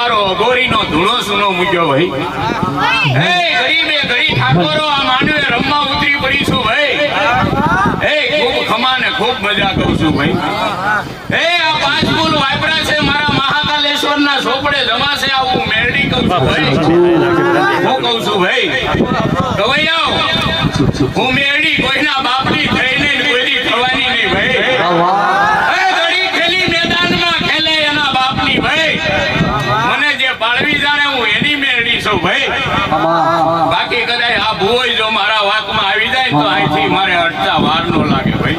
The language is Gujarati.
મારો અઘોરીનો ધૂળો સૂનો મૂક્યો ભાઈ. હે ગરીબે ગરી ઠાકોરો આ માંડવે રમવા ઉતરી પડીશું ભાઈ. હે ખૂબ ખમાને ખૂબ મજા કહું છું ભાઈ. હે આ 5 ફૂલ વાપરા છે મારા મહાકાલેશ્વરના ચોપડે જમાશે આવું મેરડી કહું છું ભાઈ. હું કહું છું ભાઈ ગવૈયાઓ હું મેરડી કોઈના બાપની થઈને કોઈની થવાની નહીં ભાઈ. હે ગડી ખેલી મેદાનમાં ખેલે એના બાપની ભાઈ. મને જે પાળવી જાણે હું એની મેરડી છું ભાઈ. બાકી કદાચ આ ભૂવો જો મારા વાકમાં આવી જાય તો અહીંથી મારે અડતા વાર નો લાગે ભાઈ.